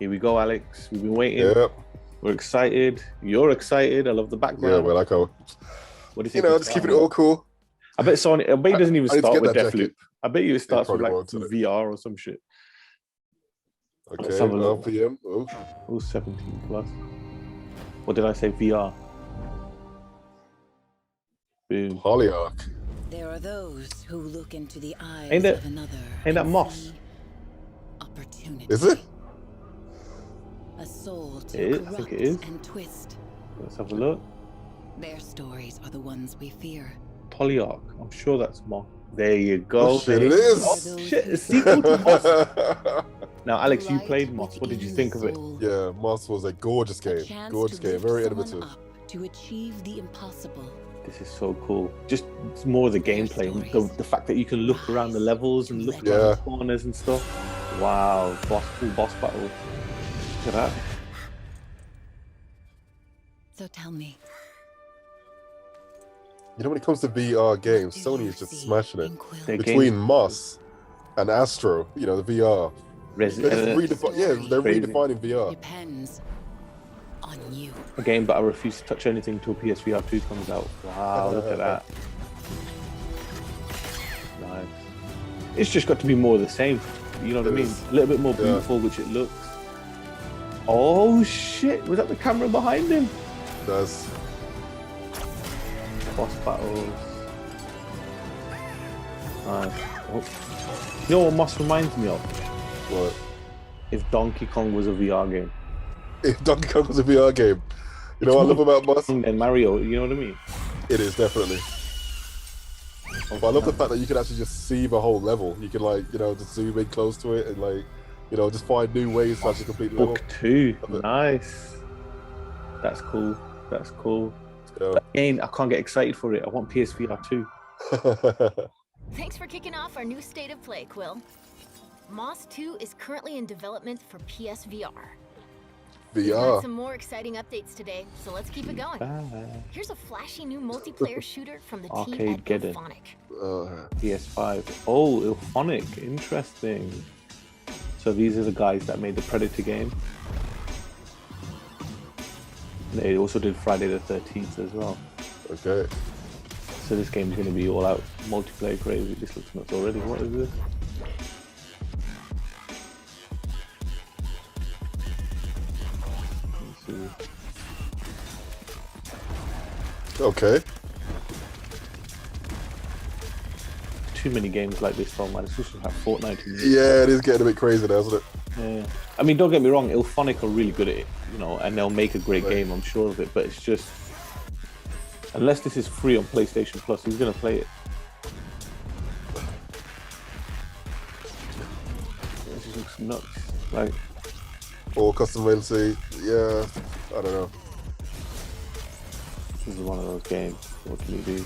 Here we go, Alex. We've been waiting. Yep. We're excited. You're excited. I love the background. Yeah, well, like how. What do you think? Just keeping it all cool. I bet Sony. I bet it doesn't even I need to start get with that Deathloop. jacket. I bet you it starts with probably like won't, does it? VR or some shit. Okay, RPM. Oh, Oh, 17 plus. What did I say? VR. Boom. Polyarch. There are those who look into the eyes Ain't that- of another. ain't that and Moss? see opportunity. Is it? A soul It to is, I corrupt think it is. and twist. Let's have a look. Their stories are the ones we fear. Polyarch. I'm sure that's Moss. There you go. Oh, shit, it is. Oh, shit, a sequel to Moss. Now, Alex, you played Moss. What did you think of it? Yeah, Moss was a gorgeous game. Gorgeous game. Very innovative. To achieve the impossible. This is so cool. Just it's more of the gameplay. The fact that you can look around the levels and look around the corners and stuff. Wow. Full boss battle. Look at that. So tell me. You know, when it comes to VR games, Sony is just smashing it. Their Between games- Moss and Astro, you know, the VR. They're redefining VR. Depends on you. A game, but I refuse to touch anything until PSVR 2 comes out. Wow, look at that. Nice. It's just got to be more of the same. You know what I mean? A little bit more beautiful, which it looks. Oh shit! Was that the camera behind him? It does. Boss battles. Nice. Oh. You know what Moss reminds me of? What? If Donkey Kong was a VR game. If Donkey Kong was a VR game. You know what I love about Moss? And Mario, you know what I mean? It is, definitely. But I love the fact that you can actually just see the whole level. You can, like, you know, just zoom in close to it and, like, you know, just find new ways to actually complete the level. Book 2. Nice. That's cool. That's cool. Yeah. But again, I can't get excited for it. I want PSVR 2. Thanks for kicking off our new state of play, Quill. Moss 2 is currently in development for PSVR. We've got some more exciting updates today, so let's keep it going. Here's a flashy new multiplayer shooter from the team at Ilphonic. PS5. Oh, Ilphonic. Interesting. So these are the guys that made the Predator game. They also did Friday the 13th as well. Okay. So this game's going to be all out multiplayer crazy. This looks nuts already. What is this? Okay. Too many games like this, though, man. It's just like Fortnite. Yeah, it is getting a bit crazy now, isn't it? Yeah. I mean, don't get me wrong. Ilphonic are really good at it, you know, and they'll make a great game. I'm sure of it. But it's just, unless this is free on PlayStation Plus, who's gonna play it? This just looks nuts. Like, Or customizability. Yeah, I don't know. this is one of those games. What can you do?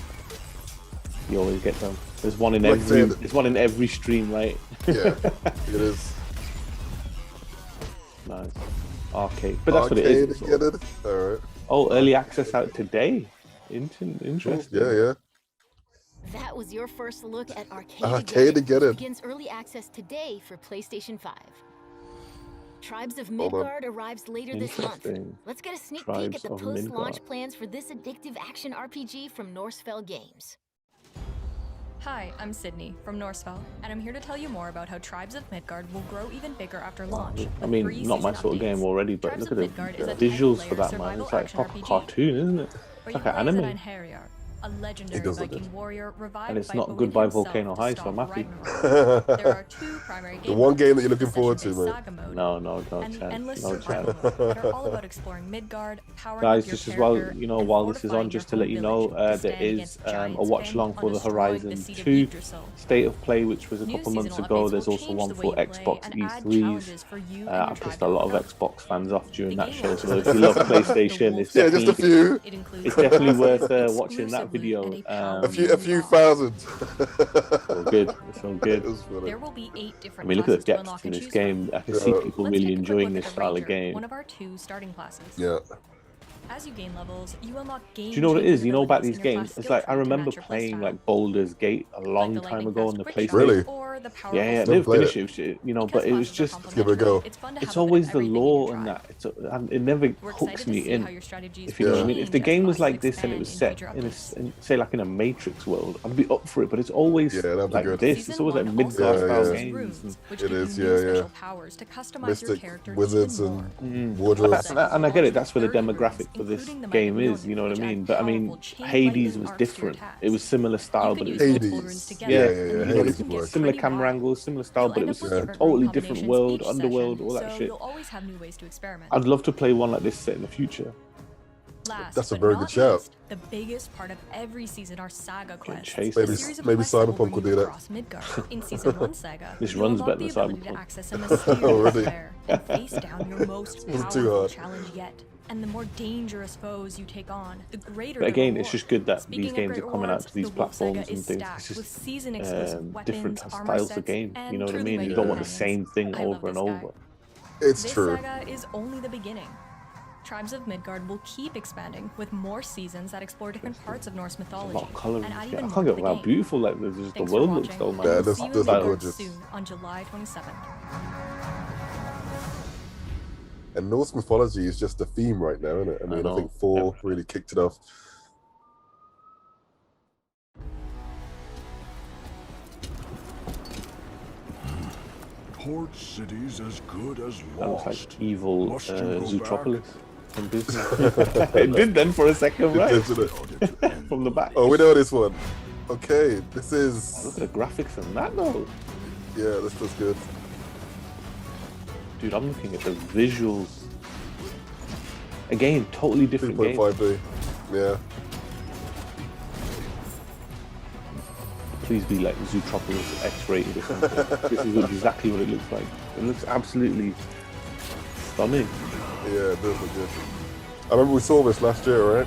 You always get them. There's one in every stream, right? Yeah, it is. Nice. Arcade. But that's what it is. All right. Oh, early access out today. Interesting. Yeah. That was your first look at Arcade to Get It. Begins early access today for PlayStation 5. Tribes of Midgard arrives later this month. Let's get a sneak peek at the post-launch plans for this addictive action RPG from Norsefell Games. Hi, I'm Sydney from Norsefell, and I'm here to tell you more about how Tribes of Midgard will grow even bigger after launch. I mean, not my sort of game already, but look at the visuals for that, man. It's like a proper cartoon, isn't it? It's like an anime. A legendary Viking warrior revived and it's by not Odin Goodbye himself Volcano to High, so stop I'm happy. Ragnarok. There are two primary The one game that you're looking forward to, mate. No chance. No chance. That are all about exploring Midgard, powering Guys, up your just as well, character, you know, and while this is on, fortifying just to your let you know, village to there stand is against a giants watch bent long on for the destroying Horizon the seed of 2 Yggdrasil. State of Play, which was a New couple months seasonal ago. updates There's will also change one the way for you play Xbox and add E3s. challenges for you and I your pissed a tribe lot to of overcome. Xbox fans off during The that game show, will so if feature you love the PlayStation, it's Yeah, just a few. It includes It's definitely worth exclusive watching that video. loot and A few powerful thousand. It's all good. It's all good. There will be 8 I different mean, look at the classes to depth unlock in and this choose game. from. I can see people Let's really take a quick enjoying look this at the style of Ranger, game. one of our 2 starting classes. Yeah. As you gain levels, you unlock game Do you know what it is? You know about abilities these in your games? class It's skill like I tree to remember match your playing playstyle. like Baldur's Gate a long Like the time lightning ago fast on the quick shot PlayStation. Really? or the powerful Yeah, I Don't didn't play finish it, you know, Because but it was bosses are just, give it a go. complementary, it's fun to it's have a bit of always the everything in lore your and tribe. that. And it never We're hooks excited to me see in, how your strategies if you know what I will mean. If the change as game was bosses like this and it was expand set in in, major updates. say like in a Matrix world, I'd be up for it. But it's always Yeah, that'd be like good. this. It's Season always like 1 Midgar also style introduces games. runes, which It give is, you new yeah, special yeah. powers to customize your Mystic character wizards even and more. And, wardrobes. and I get it. That's where the demographic for this game is. You know what I mean? But I mean, Hades was different. It was similar style, but it was Hades. yeah, Yeah. you know, Hades it's would work. similar camera angles, similar style, but it was a totally different world, underworld, all that shit. You'll always have new ways to experiment. I'd love to play one like this set in the future. Last, That's a but very not good shout. least, the biggest part of every season are saga quests. chased. A Maybe- series of maybe quests that will Cyberpunk bring would you do that. across Midgard. In season 1 saga, This you'll runs unlock better the than ability to Cyberpunk. access a mysterious Already. lair and face down your most It was too powerful hard. challenge yet. And the more dangerous foes you take on, the greater But the again, reward. it's just good that Speaking these of games great are coming out to these rewards, the Wolf Saga platforms and is things. stacked It's with just season-exclusive different weapons, armor styles of sets, game. and You know what I truly mean? You mighty don't want the companions. same thing I love over and this guy. over. It's This true. saga is only the beginning. Tribes of Midgard will keep expanding with more seasons that explore different parts of Norse A mythology lot of colour. and add I even can't more to get the how game. beautiful like this. Just the Thanks for world looks watching, so and nice. Yeah, we'll this- see you in this look Midgard gorgeous. soon on July 27th. And Norse mythology is just the theme right now, isn't it? I mean, I think 4 really kicked it off. Port city's as good as That looks lost. like evil Must you go Zootropolis from Disney. It did then for a second, It right? did, didn't it? From the back. Oh, we know this one. Okay, this is... Look at the graphics and that though. Yeah, this was good. Dude, I'm looking at the visuals. Again, totally different game. 2.5D. Yeah. Please be like Zootropolis X-rated or something. This is exactly what it looks like. It looks absolutely stunning. Yeah, it does look good. I remember we saw this last year, right?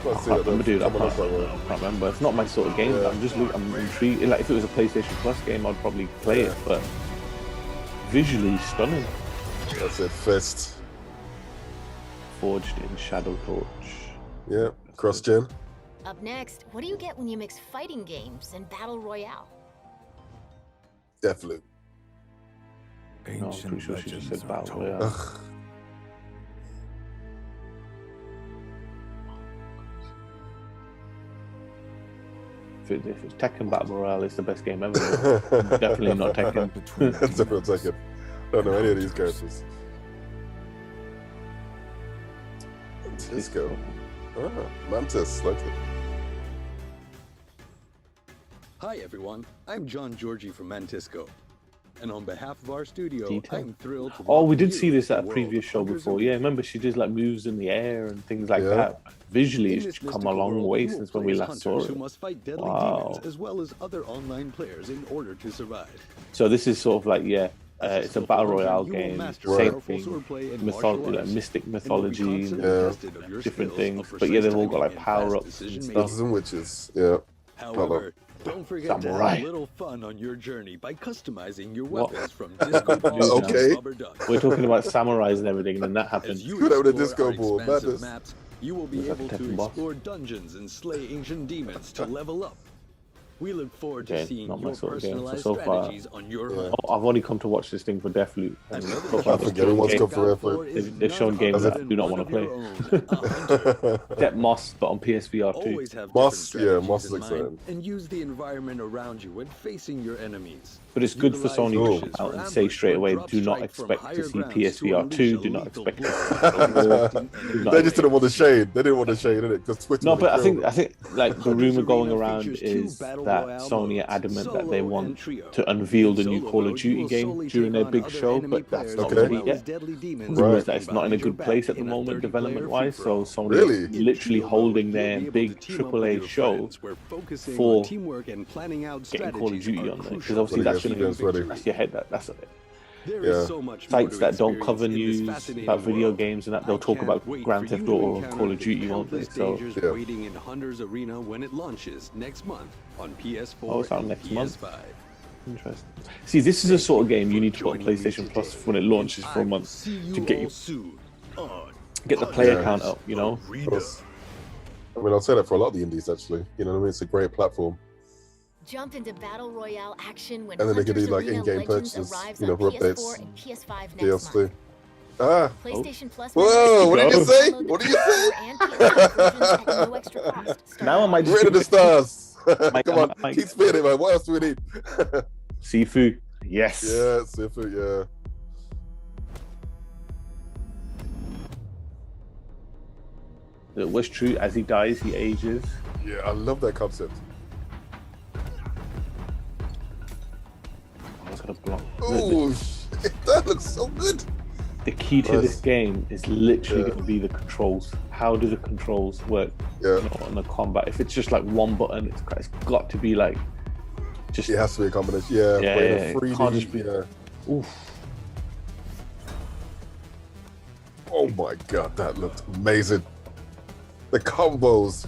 I can't remember, dude. I can't remember. It's not my sort of game. Yeah. I'm intrigued. Like if it was a PlayStation Plus game, I'd probably play it. But visually stunning. That's it, Fist. Forged in Shadow Torch. Yeah, cross-gen. Up next, what do you get when you mix fighting games and battle royale? Deathloop. No, I'm pretty sure she just said Battle Royale. Ugh. If it's Tekken Battle Royale, it's the best game ever. Definitely not Tekken. That's definitely Tekken. Don't know any of these characters. Disco. Ah, Mantis, like it. Hi everyone, I'm John Georgie from Mantisco. And on behalf of our studio, Detail. I'm thrilled to Oh, we welcome did you see this to at a the world previous of show hunters before. and Yeah, remember she did like moves in the air and things like Yeah. that. Visually, In it's this come a mystical long world, way you will since when play we as last saw hunters it. who must fight deadly Wow. demons as well as other online players in order to survive. So this is sort of like, yeah, As it's a skillful battle hunter, royale you will game, master same powerful thing, swordplay and mythology, martial like arts, mystic and will be mythology, constantly Yeah. tested of your different skills things. of But yeah, they've all got precise like timing and power fast ups and decision stuff. Witches and witches. Yeah. However, don't forget to Samurai. have a little fun on your journey by customizing your What? weapons from disco balls Okay. to rubber ducks. We're talking about samurais and everything, and then that happened. As you Put out a explore disco our ball, expansive madness. maps, you will be Looks like able a to Tekken boss. explore dungeons and slay ancient demons to level up. We look forward to Okay, seeing not my your sort of game. personalized So far- strategies on your Yeah. hunt. Oh, I've only come to watch this thing for Deathloop. And Another so far I they've forget shown everyone's games- come for effort. They've shown games that I do not want to play. Except Moss, but on PSVR 2. Always have Moss, different yeah, strategies Moss is in mind, exciting. and use the environment around you when facing your enemies. But it's good for Sony Utilize to bushes come out for and say ambush straight or away, drop do not strike from expect to higher see grounds PSVR unleash 2, a do not lethal expect blow. to They just didn't want to shade. They didn't want to shade, innit? Because Twitter. No, would but I kill think them. like the Hunters rumor going Arena around features two is battle that royale Sony are modes, adamant that they solo want and trio. to unveil the In new solo Call of mode, you Duty will game solely during take their on big other show, enemy but that's players not Okay. going to as be well as yet. deadly demons Rumors Right. that it's not in a good place at the moment, development-wise. So Sony Really? is literally holding their big AAA show for getting Call of Duty on there, because obviously that's going Games ready. to that's your head. That's it. Yeah. Sites that don't cover news about video games and that they'll talk about Grand Theft Auto and Call of Duty, won't they? So Yeah. waiting in Hunter's Arena when it launches next month on PS4 Oh, it's out and next month. PS5. interesting. See, this is a sort of game you need to put on PlayStation Plus when it launches for a month to get the player count up. You know. Of course. I mean, I'll say that for a lot of the indies, actually. You know what I mean? It's a great platform. Jump into battle royale action when And then they can do Hunter's like Arena in-game Legends purchases, arrives you know, on for PS4 updates, and PS5 next DLC. month. Ah. PlayStation Plus Whoa! What did you Go. say? download the What did you PS4 say? and PS5 versions at no extra cost. Now I might just Rid of the stars. Mike, Come on, Mike. keep spinning, man. What else do we need? SIFU. Yes. Yeah, SIFU, yeah. It was true. As he dies, he ages. Yeah, I love that concept. I was gonna block. Oh, shit, that looks so good. The key to this game is literally Yeah. going to be the controls. How do the controls work? Yeah. You know, on the combat. If it's just like one button, it's got to be like just. It has to be a combination. Yeah, Yeah, playing yeah, a it 3D. can't just be- Yeah. Oof. Oh my god, that looked amazing. The combos.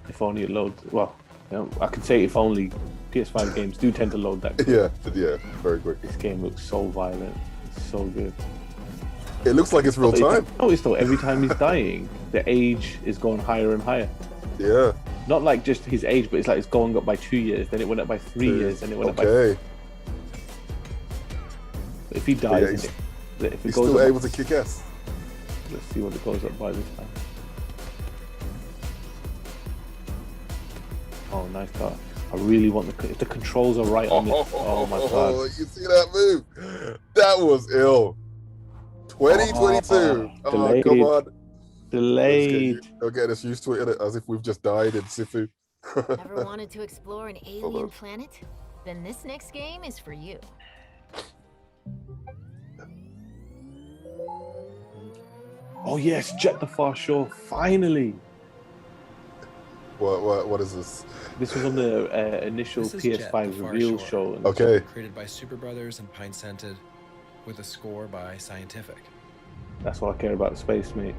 If only it loads. Well, you know, I could say if only. PS5 games do tend to load that. Yeah, very quick. This game looks so violent. It's so good. It looks like it's real time. Notice though, every time he's dying, the age is going higher and higher. Yeah. Not like just his age, but it's like it's going up by 2 years, then it went up by 3 years, then it went up by. Okay. If he dies, if it He's goes still up, able to kick ass. let's see what it goes up by this time. Oh, nice car. I really want if the controls are right on this. Oh my god. You see that move? That was ill. 2022. Oh, delayed. come on. Delayed. They'll get us used to it, innit? As if we've just died in SIFU. Ever wanted to explore an alien planet? Then this next game is for you. Oh yes, Jet the Far Shore, finally. What is this? This was on the initial This is Jet, PS5 the Far reveal Shore. show. And Okay. Created by Super Brothers and Pine Scented, with a score by Scientific. That's what I care about space, mate.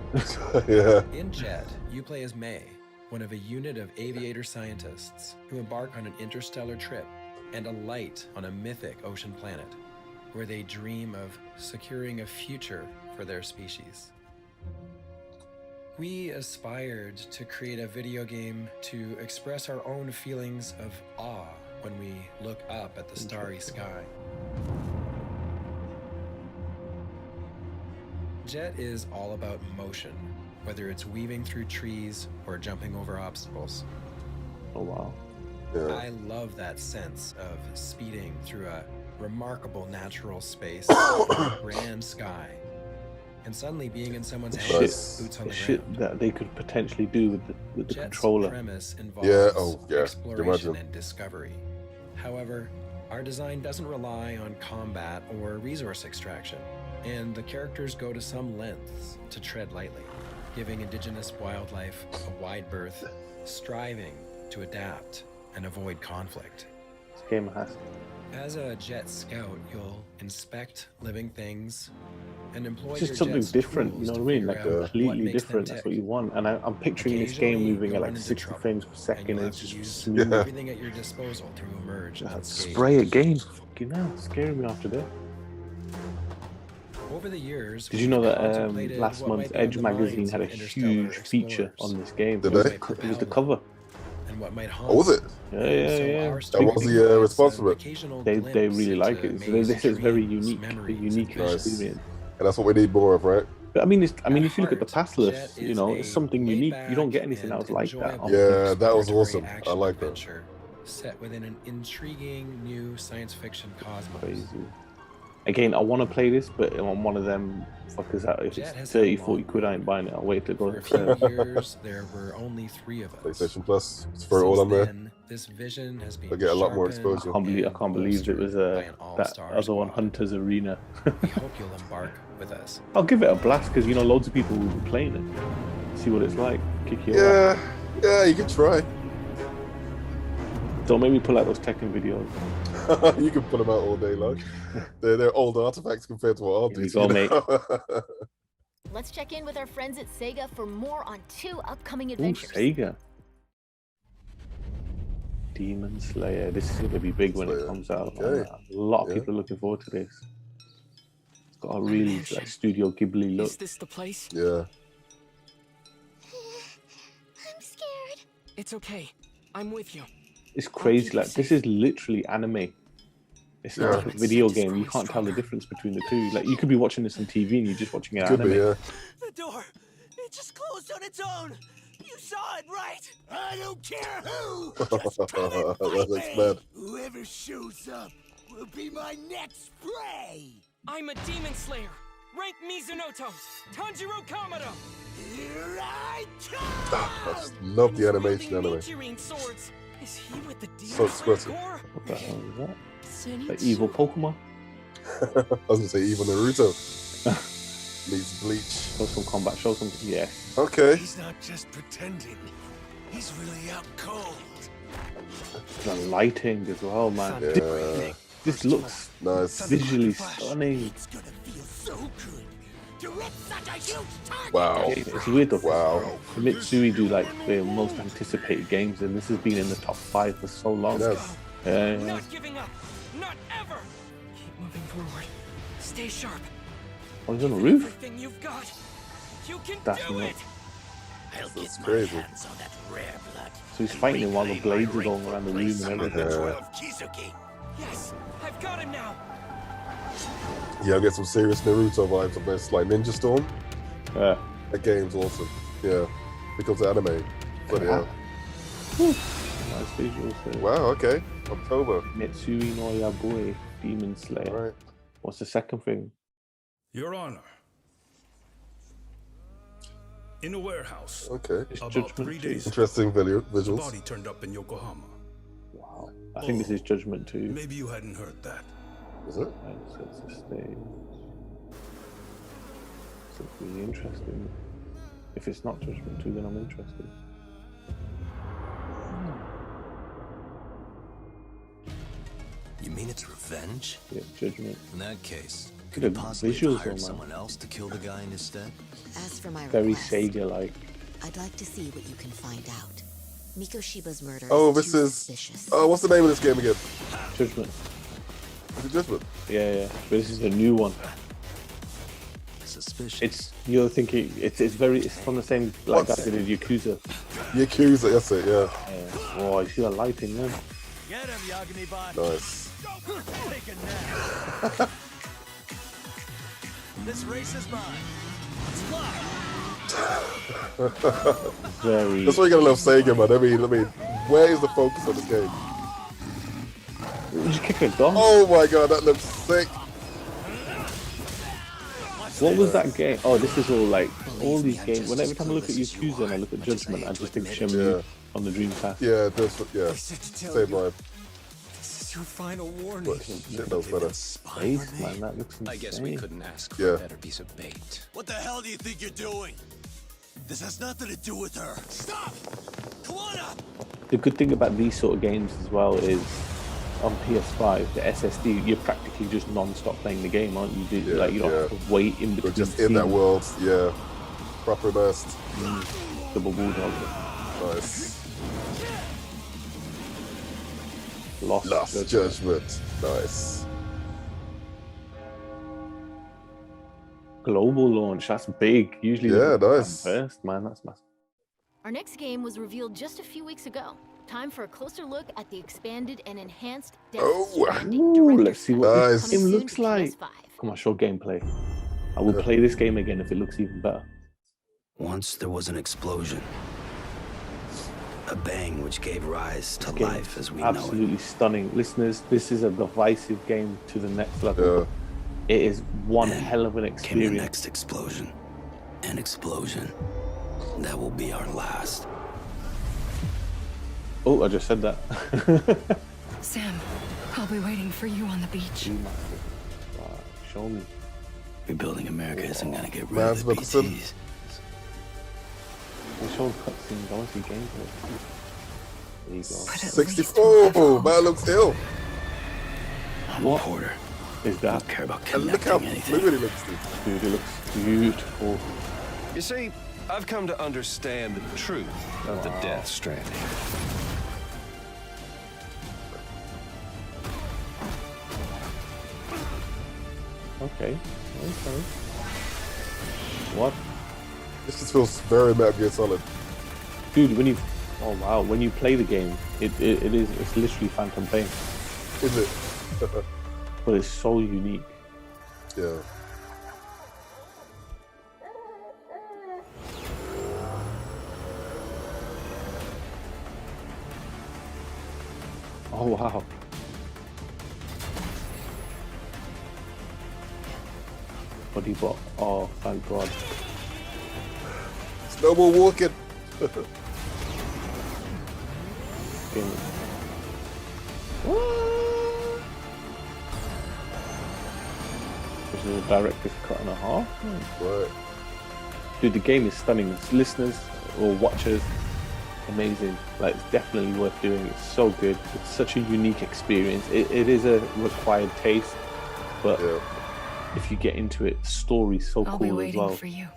Yeah. In Jet, you play as May, one of a unit of aviator scientists who embark on an interstellar trip and alight on a mythic ocean planet, where they dream of securing a future for their species. We aspired to create a video game to express our own feelings of awe when we look up at the starry sky. Jet is all about motion, whether it's weaving through trees or jumping over obstacles. Oh wow. Yeah. I love that sense of speeding through a remarkable natural space, grand sky, and suddenly being in someone's hands, boots on the Shit ground. that they could potentially do with the Jet's controller. premise involves Yeah, oh, yeah, exploration imagine. and discovery. However, our design doesn't rely on combat or resource extraction, and the characters go to some lengths to tread lightly, giving indigenous wildlife a wide berth, striving to adapt and avoid conflict. This game has. As a Jet Scout, you'll inspect living things and employ It's your just something Jet's different, you tools know to what I mean? figure Like out what completely makes them different. That's tick. what you want. And I'm picturing this game Occasionally, moving at you'll like run into 60 trouble, frames per and second, you'll and have it's to just use smooth. everything at your disposal to emerge unscathed. Spray again. Fucking hell, scaring me after this. Over the years, Did you know we've that contemplated last what month might be on Edge the magazine minds had a of interstellar huge feature explorers, on this game? Did it was, they? it was the cover. and what might haunt Oh, was it? Yeah, So yeah. our That story was the provides response an for it. occasional They glimpse really like into it. So May's this is very dreams, unique, a memories, unique and visions. experience. And that's what we need more of, right? But I mean, if At you look at the heart, pass list, Jet you is know, it's a something unique. You don't get laid-back anything and else like that. enjoyable Yeah, that was exploratory awesome. I action like that. adventure set within an intriguing new science fiction cosmos. Crazy. Again, I want to play this, but I'm one of them fuckers that if Jet it's has 30, had a 40 long quid, I ain't buying it. I'll wait till it For goes a on few sale. years, there were only 3 of us. PlayStation Plus. It's for all on Since there. then, this vision has been They'll get a lot more sharpened exposure. I can't believe it was bolstered by an that all-star other one, squad. Hunter's Arena. We hope you'll embark with us. I'll give it a blast because you know loads of people will be playing it. See what it's like. Kick your ass. Yeah, you can try. Don't make me pull out those Tekken videos. You can put them out all day long. They're old artifacts compared to what I'll Here we do. go, you mate. know? Let's check in with our friends at Sega for more on 2 upcoming Ooh, adventures. Sega. Demon Slayer. This is going to be big when it Slayer. comes out. Okay. A lot of Yeah. people are looking forward to this. It's got a really like Studio Ghibli look. Is this the place? Yeah. I'm scared. It's okay. I'm with you. It's crazy. Like this is literally anime. It's not like a video game. You can't tell the difference between the two. Like you could be watching this on TV and you're just watching an anime. Be, yeah. The door, it just closed on its own. You saw it, right? I don't care who. Just come and fight me. Whoever shows up will be my next prey. I'm a demon slayer. Rank Mizunoto. Tanjiro Kamado. Here I come. I love the animation anime. Swords. Is he with the demon So expressive. What the hell is that? Like evil Pokemon? I was gonna say evil Naruto. Needs bleach. Show some combat. Show some. Yeah. Okay. He's not just pretending. He's really out cold. The lighting as well, man. Yeah. This looks nice. Visually stunning. It's gonna feel so good to rip such a huge target. Wow. It's weird though. Wow. Mitsui do like their most anticipated games, and this has been in the top 5 for so long. Yes. Yeah. Not giving up. Not ever. Keep moving forward. Stay sharp. Oh, he's on the roof? Everything you've got. You can That's do nuts. it. I'll That's get crazy. my hands on that rare blood. So he's fighting him while the blades are going around the room and everything. Kizuki. Yes, I've got him now. Yeah, I get some serious Naruto vibes of this, like Ninja Storm. Yeah. That game's awesome. Yeah. Becomes anime. But yeah. Nice visuals there. Wow, okay. October. Mitsui no Yabue, Demon Slayer. Right. What's the second thing? Your Honor. In a warehouse. Okay. It's About Judgment 3 days. Interesting The visuals. body turned up in Yokohama. Wow. I think this is Judgment 2. Maybe you hadn't heard that. Is it? Right, so it's a stage. So it's really interesting. If it's not Judgment 2, then I'm interested. You mean it's revenge? Yeah, Judgment. In that case, Could have visuals hired on someone else to kill the guy in his stead? As for my Very request, Sega-like. I'd like to see what you can find out. Mikoshiba's murder Oh, is this too is. suspicious. Oh, what's the name of this game again? Judgment. Is it Judgment? Yeah. But this is a new one. Suspicious. It's you're thinking it's from the same like that they did Yakuza. Yakuza, that's it, yeah. Oh, you see the lighting there? Get him, Yagami-bot. Nice. Take a nap. This race is mine. Let's fly. Very. That's why you gotta love Sega, man. I mean, where is the focus on this game? Would you kick a dog? Oh my god, that looks sick. What was that game? Oh, this is all like all these games. Every time I look at Yakuza and I look at Judgment, I just think Shenmue on the Dreamcast. Yeah, same vibe. This is your final warning. But shit knows better. Space, man, that looks insane. I guess we couldn't ask for Yeah. a better piece of bait. What the hell do you think you're doing? This has nothing to do with her. Stop! Kawana! The good thing about these sort of games as well is on PS5, the SSD, you're practically just non-stop playing the game, aren't you? You don't have to wait in between. We're just in that world, yeah. Proper immersed. Double bulldog. Nice. Lost Judgment. Nice. Global launch, that's big. Usually, nice. First, man, that's massive. Our next game was revealed just a few weeks ago. Time for a closer look at the expanded and enhanced Stranding Directors Let's see Cut, what Nice. this game coming soon looks to like. PS5. Come on, show gameplay. I will play this game again if it looks even better. Once there was an explosion. A bang which gave rise to Game life as we absolutely know it. stunning. Listeners, this is a divisive game to the next level. It is one hell of an Came the experience. next explosion. An explosion that will be our last. Oh, I just said that. Sam, I'll be waiting for you on the beach. Show me. Rebuilding America isn't gonna get rid Man's of the Wilson. PTs. We showed cutscenes. I want to see gameplay. There you go. 64! Man looks ill. I'm a reporter. Is that? Don't care about And look how connecting anything. fluid it looks. Dude, it looks beautiful. You see, I've come to understand the truth of the Death Stranding. Okay. What? This just feels very Metal Gear Solid. Dude, when you Oh wow! When you play the game, it's literally Phantom Pain. Is it? But it's so unique. Yeah. Oh wow! Body bot. Oh, thank God. It's no more walking. This is a director's cut and a half. Right. Dude, the game is stunning. Listeners or watchers, amazing. Like, it's definitely worth doing. It's so good. It's such a unique experience. It is a required taste, but if you get into it, the story's so I'll cool be waiting as well. for you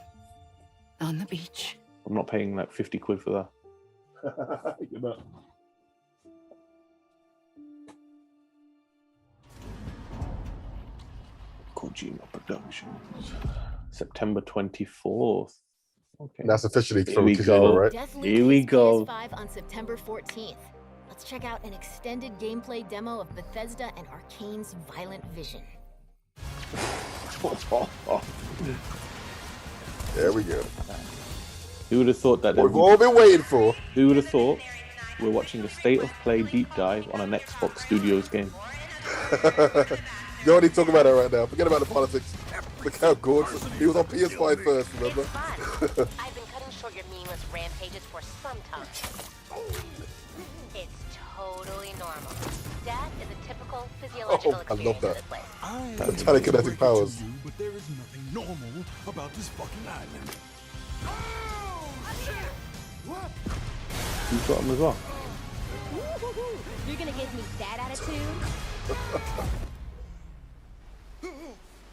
on the beach. I'm not paying like 50 quid for that. You're not. Kojima Productions. September 24th. Okay. That's officially Here from we Kojima, go. right? Deathloop Here we hits go. PS5 on September 14th. Let's check out an extended gameplay demo of Bethesda and Arcane's Violent Vision. There we go. Who would have thought that? What we've all been waiting for. Who would have thought we're watching a state of play deep dive on an Xbox Studios game? You already talk about it right now. Forget about the politics. Look how good. He was on PS5 first, remember? I've been cutting short your meaningless rampages for some time. It's totally normal. Death is a typical physiological I love experience that. of this place. That telekinetic powers. But there is nothing normal about this fucking island. You've got them as well. You're gonna give me that attitude?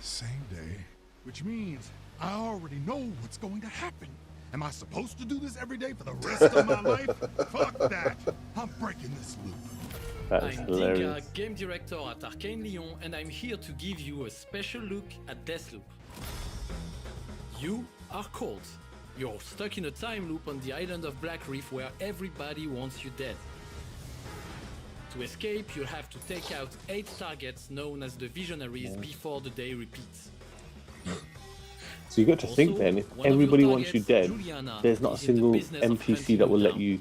Same day, which means I already know what's going to happen. Am I supposed to do this every day for the rest of my life? Fuck that. I'm breaking this loop. That's I'm hilarious. Diga, game director at Arcane Lyon, and I'm here to give you a special look at Deathloop. You are Colt. You're stuck in a time loop on the island of Black Reef where everybody wants you dead. To escape, you'll have to take out 8 targets known as the Visionaries before the day repeats. So you got to think then, if everybody wants you dead, there's not a single NPC that will let you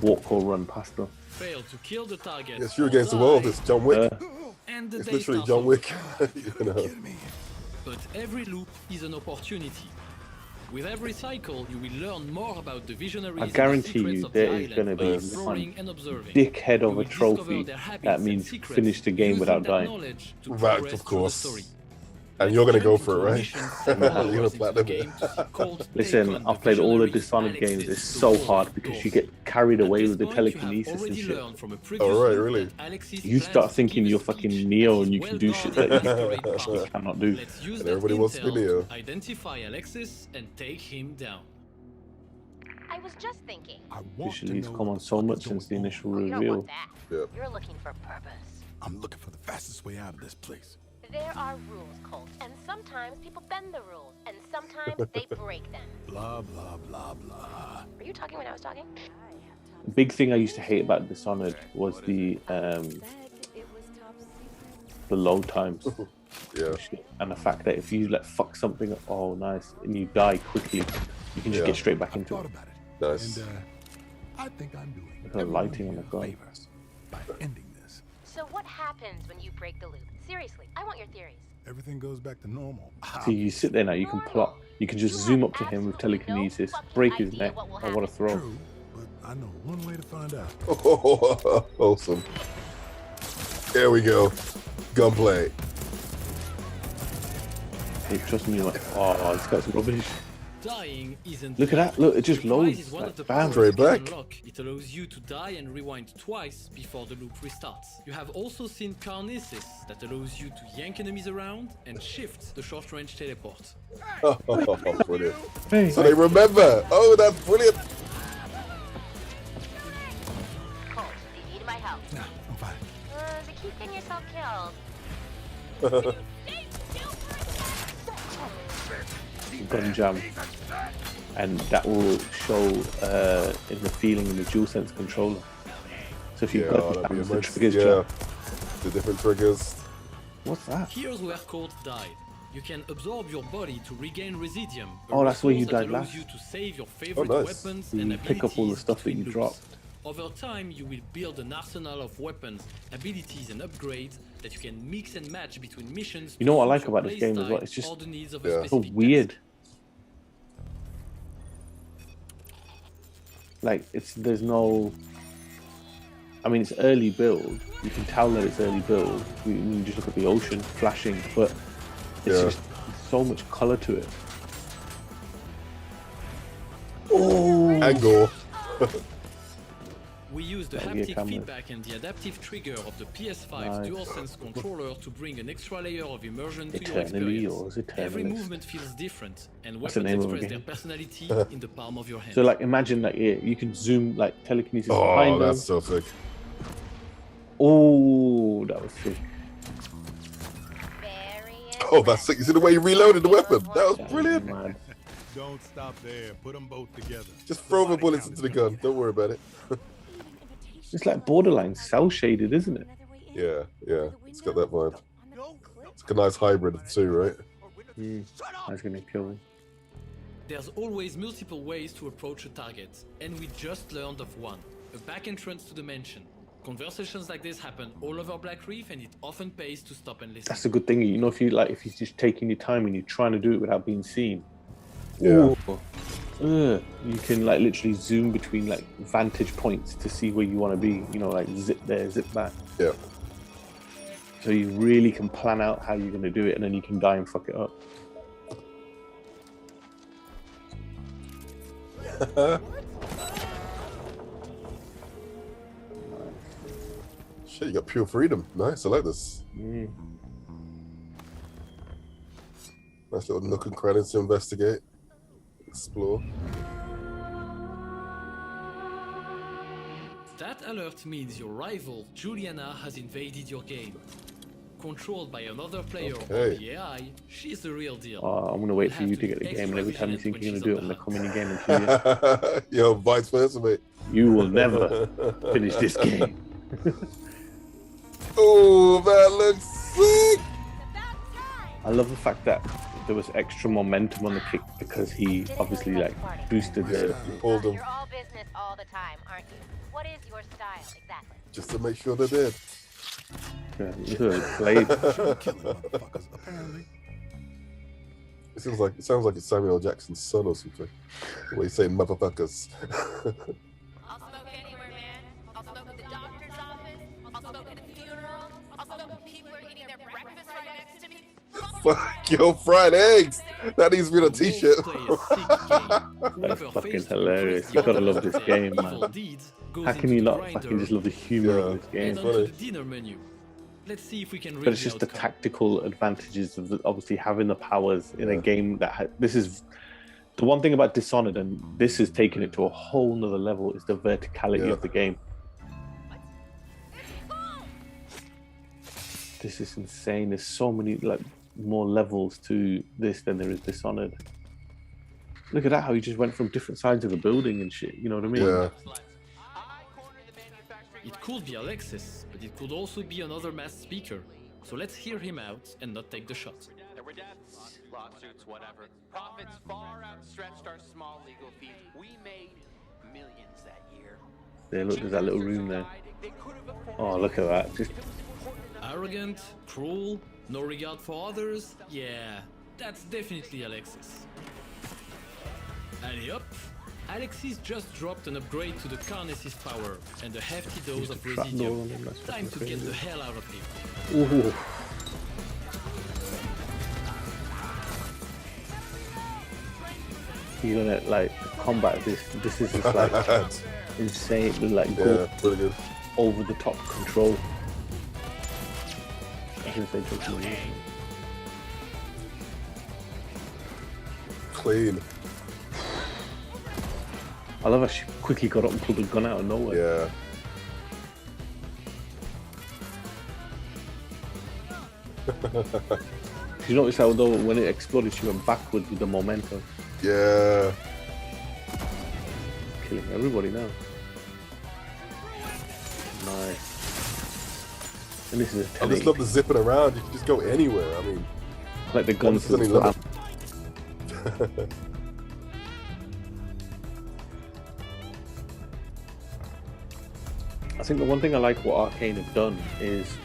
walk or run past them. Fail to kill the target. Yes, you're against the world. It's John Wick. And the It's day literally starts John over. Wick. You know. But every loop is an opportunity. With every cycle, you will learn more about the Visionaries. I guarantee you there is going to be one dickhead of a trophy that means finish the game without dying. Right, of course. And you're going to go for it, right? You're going to platinum. Listen, I've played all the Dishonored games. It's so hard because you get carried away with the telekinesis and shit. Oh, right, really? You start thinking you're fucking Neo and you can do shit that you cannot do. And everybody wants to be Neo. Identify Alexis and take him down. I was just thinking. Visually, it's come on so much since the initial You don't reveal. want that. Yep. You're looking for purpose. I'm looking for the fastest way out of this place. There are rules, Colt, and sometimes people bend the rules, and sometimes they break them. Blah, blah, blah, blah. Were you talking when I was talking? The big thing I used to hate about Dishonored was the load times. Yeah. And the fact that if you fuck something up, oh nice, and you die quickly, you can just get straight back into it. Nice. And I think I'm doing Look at the lighting on the gun. favors by ending this. So what happens when you break the loop? Seriously, I want your theories. Everything goes back to normal. So you sit there now, you can plot, you can just zoom up to him with telekinesis, break his neck. Oh, what a throw. True, but I know one way to find out. Awesome. There we go. Gunplay. Hey, trust me, like, oh, it's got some rubbish. Dying isn't. Look at that, look, it just Rise is loads. one of the Like, bam. powers Straight you can back. unlock. It allows you to die and rewind twice before the loop restarts. You have also seen Carnesis that allows you to yank enemies around and shift the short-range teleport. Oh, brilliant. Hey. So they remember. Oh, that's brilliant. Colt, do you need my help? Nah, I'm fine. So keep getting yourself killed. gun jam, and that will show in the feeling in the DualSense controller. So if you've got the triggers, the different triggers. What's that? Here's where Colt died. You can absorb your body to regain residium. Oh, that's where you died allows last. you to save your favorite weapons You and pick up all the stuff that you loops. dropped. Over time, you will build an arsenal of weapons, abilities, and upgrades that you can mix and match between missions. You know what I like about this game as well? It's just so weird. Like there's no. I mean, it's early build. You can tell that it's early build when you just look at the ocean flashing, but it's just so much color to it. Oh, angle. We use the haptic feedback and the adaptive trigger of the PS5's DualSense controller to bring an extra layer of immersion to your experience. Every movement feels different, and weapons express their personality in the palm of your hand. So, like, imagine that you can zoom like telekinesis Oh, behind them. that's so sick. Oh, that was sick. Oh, that's sick. You see the way he reloaded the weapon? That was brilliant. Don't stop there. Put them both together. Just throw the bullets into the gun. Don't worry about it. It's like borderline cell shaded, isn't it? Yeah. It's got that vibe. It's a nice hybrid of the two, right? That's gonna kill him. There's always multiple ways to approach a target, and we just learned of one: a back entrance to the mansion. Conversations like this happen all over Black Reef, and it often pays to stop and listen. That's a good thing, you know. If you're just taking your time and you're trying to do it without being seen, you can like literally zoom between like vantage points to see where you want to be. You know, like zip there, zip back. Yeah. So you really can plan out how you're going to do it, and then you can die and fuck it up. Shit, you got pure freedom. Nice, I like this. Nice little nook and crannies to investigate, explore. That alert means your rival, Juliana, has invaded your game. Controlled by another player or the AI, she's the real deal. I'm going to wait for you to get the game, and every time you think you're going to do it, I'm going to come in your game and kill you. Yo, vice versa, mate. You will never finish this game. Oh, that looks sick! I love the fact that there was extra momentum on the kick because he obviously like boosted the. Pulled him. You're all business all the time, aren't you? What is your style exactly? Just to make sure they're dead. Blade. It sounds like it's Samuel L. Jackson's son or something. The way he's saying motherfuckers. I'll smoke anywhere, man. I'll smoke at the doctor's office. I'll smoke at a funeral. I'll smoke when people are eating their breakfast right next to me. Fuck your fried eggs! That needs to be on a t-shirt. That's fucking hilarious. You gotta love this game, man. How can you not fucking just love the humor of this game? The dinner menu. Let's see if we can. But it's just the tactical advantages of obviously having the powers in a game that this is the one thing about Dishonored, and this has taken it to a whole nother level, is the verticality of the game. This is insane. There's so many like more levels to this than there is Dishonored. Look at that, how he just went from different sides of the building and shit. You know what I mean? Yeah. It could be Alexis, but it could also be another masked speaker. So let's hear him out and not take the shot. There were deaths, lawsuits, whatever. Profits far outstretched our small legal fees. We made millions that year. There, look, there's that little room there. Oh, look at that. Just arrogant, cruel, no regard for others. Yeah, that's definitely Alexis. And yup, Alexis just dropped an upgrade to the Carnes's power and a hefty dose of residuum. Time to get the hell out of here. Ooh. You're gonna like combat this. This is just like insane, like go over the top control. Clean. I love how she quickly got up and pulled the gun out of nowhere. Yeah. You notice how though when it exploded, she went backwards with the momentum. Yeah. Killing everybody now. Nice. And this is a I just love the zipping around. You can just go anywhere. I mean, like the guns. I think the one thing I like what Arcane have done is,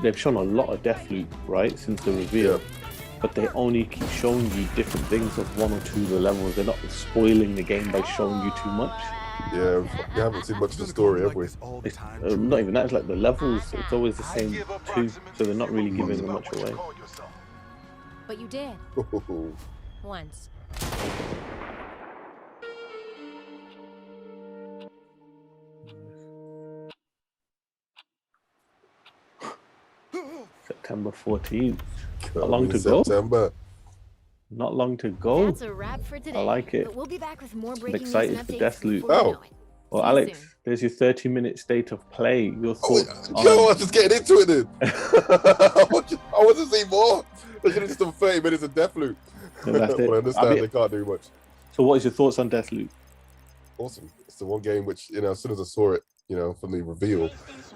they've shown a lot of Deathloop, right, since the reveal, but they only keep showing you different things of one or two of the levels. They're not spoiling the game by showing you too much. Yeah, we haven't seen much of the story, have we? It's, not even that, it's like the levels, it's always the same two, so they're not really giving them much away. But you did. Once. September 14th. Not long to go. Not long to go. That's a wrap for today. I like it. But we'll be back with more I'm breaking excited news for and updates Deathloop. before you know it. Well, See you Alex, soon. there's your 30-minute state of play. Your thoughts on... Yo, I was just getting into it then. I want to see more. They should have just done 30 minutes of Deathloop. And that's it. But I understand they can't do much. So what is your thoughts on Deathloop? Awesome. It's the one game which, as soon as I saw it, from the reveal,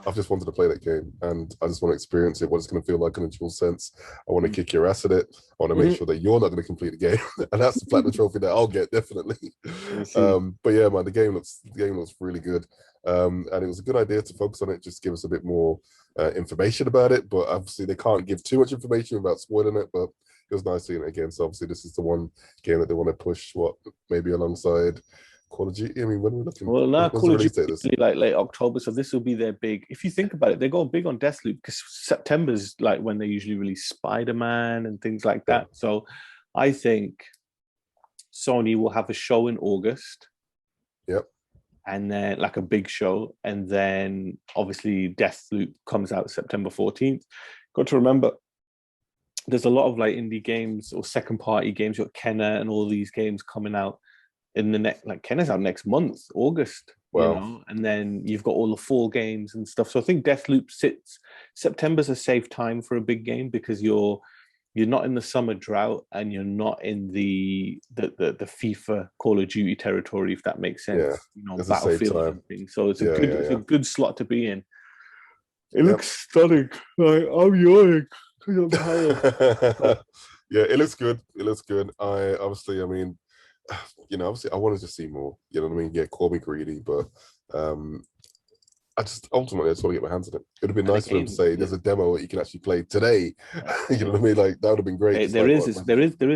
I've just wanted to play that game, and I just want to experience it, what it's going to feel like in a dual sense. I want to kick your ass at it. I want to make sure that you're not going to complete the game, and that's the platinum trophy that I'll get, definitely. But yeah, man, the game looks really good, and it was a good idea to focus on it, just give us a bit more information about it. But obviously, they can't give too much information without spoiling it. But it was nice seeing it again. So obviously, this is the one game that they want to push, maybe alongside Call of Duty. I mean, when we're looking, well, now Call of Duty is like late October, so this will be their big. If you think about it, they go big on Deathloop because September's like when they usually release Spider-Man and things like that. So I think Sony will have a show in August. Yep. And then like a big show, and then obviously Deathloop comes out September 14th. Got to remember, there's a lot of like indie games or second-party games. You've got Kenna and all these games coming out in the next, like Kenna's out next month, August. Wow. And then you've got all the fall games and stuff. So I think Deathloop September's a safe time for a big game because you're not in the summer drought and you're not in the FIFA Call of Duty territory, if that makes sense. Yeah, Battlefield and things. So it's a good slot to be in. It looks stunning. Like, I'm yawning because I'm tired. Yeah, it looks good. Obviously, I wanted to see more. You know what I mean? Yeah, call me greedy, but I just want to get my hands on it. It would have been nice for them to say there's a demo that you can actually play today. You know what I mean? Like that would have been great. Hey, there is.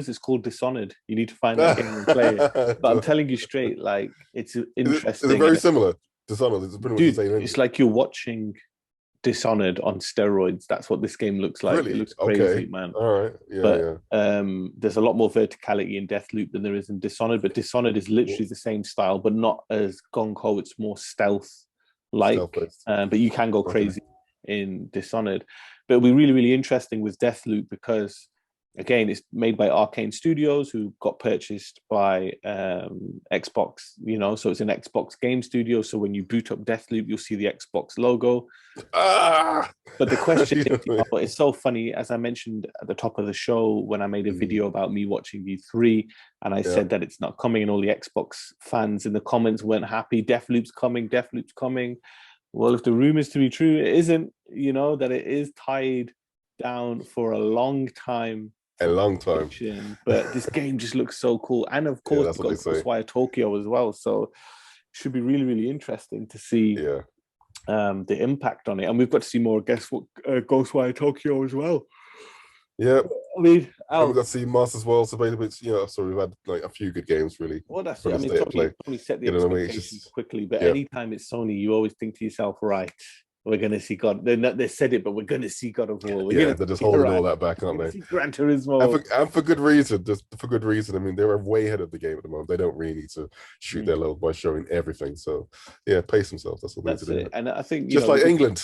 It's called Dishonored. You need to find that game and play it. But I'm telling you straight, like it's interesting. Is it very similar? Dishonored. It's pretty much the same. It's like you're watching Dishonored on steroids. That's what this game looks like. Really? It looks crazy, man. All right. There's a lot more verticality in Deathloop than there is in Dishonored, but Dishonored is literally the same style, but not as gung-ho. It's more stealth-like, but you can go crazy in Dishonored. But it'll be really, really interesting with Deathloop because, again, it's made by Arcane Studios, who got purchased by Xbox, so it's an Xbox game studio. So when you boot up Deathloop, you'll see the Xbox logo. But the question is, it's so funny, as I mentioned at the top of the show, when I made a video about me watching E3, and I said that it's not coming, and all the Xbox fans in the comments weren't happy. Deathloop's coming. Well, if the rumor is to be true, it isn't, that it is tied down for a long time. But this game just looks so cool, and of course it's got Ghostwire Tokyo as well, so it should be really, really interesting to see the impact on it. And we've got to see more Ghostwire Tokyo as well. Yeah, I mean, we've got to see Masters World. So basically, we've had like a few good games really. Well, that's it. I mean, Sony set the expectations quickly, but anytime it's Sony, you always think to yourself, right, we're going to see God. They said it, but we're going to see God of War. They're just holding all that back, aren't they? Gran Turismo. And for good reason. Just for good reason. I mean, they're way ahead of the game at the moment. They don't really need to shoot their load by showing everything. So, yeah, pace themselves. That's what they need to do. And I think, just like England.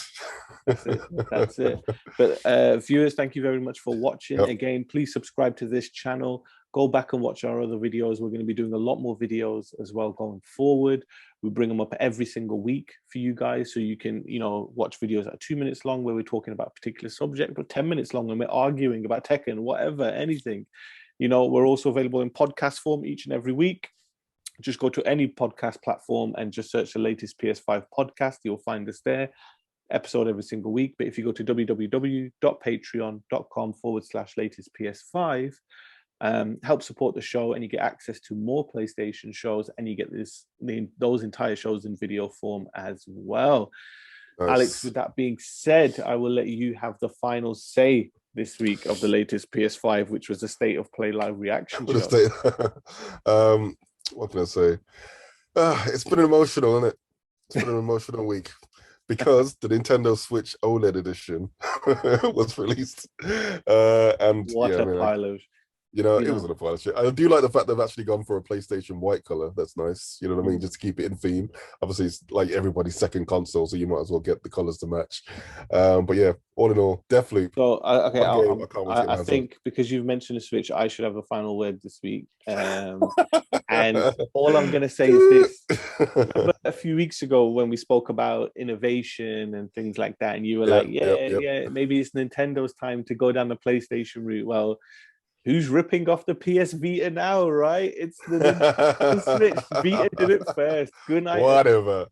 That's it. But viewers, thank you very much for watching. Again, please subscribe to this channel. Go back and watch our other videos. We're going to be doing a lot more videos as well going forward. We bring them up every single week for you guys, so you can, watch videos that are 2 minutes long where we're talking about a particular subject, but 10 minutes long when we're arguing about Tekken, whatever, anything. We're also available in podcast form each and every week. Just go to any podcast platform and just search the latest PS5 podcast. You'll find us there. Episode every single week. But if you go to www.patreon.com/latest PS5, help support the show, and you get access to more PlayStation shows, and you get those entire shows in video form as well. Nice. Alex, with that being said, I will let you have the final say this week of the latest PS5, which was the State of Play live reaction show. What can I say? It's been emotional, isn't it? It's been an emotional week because the Nintendo Switch OLED edition was released. And what a pile of... it wasn't a pile of shit. I do like the fact they've actually gone for a PlayStation white color. That's nice. You know what I mean? Just to keep it in theme. Obviously, it's like everybody's second console, so you might as well get the colors to match. But yeah, all in all, Deathloop. So, I think because you've mentioned the Switch, I should have the final word this week. And all I'm going to say is this. A few weeks ago when we spoke about innovation and things like that, and you were yeah, maybe it's Nintendo's time to go down the PlayStation route. Well, who's ripping off the PS Vita now, right? It's the Switch. Vita did it first. Good night. Whatever.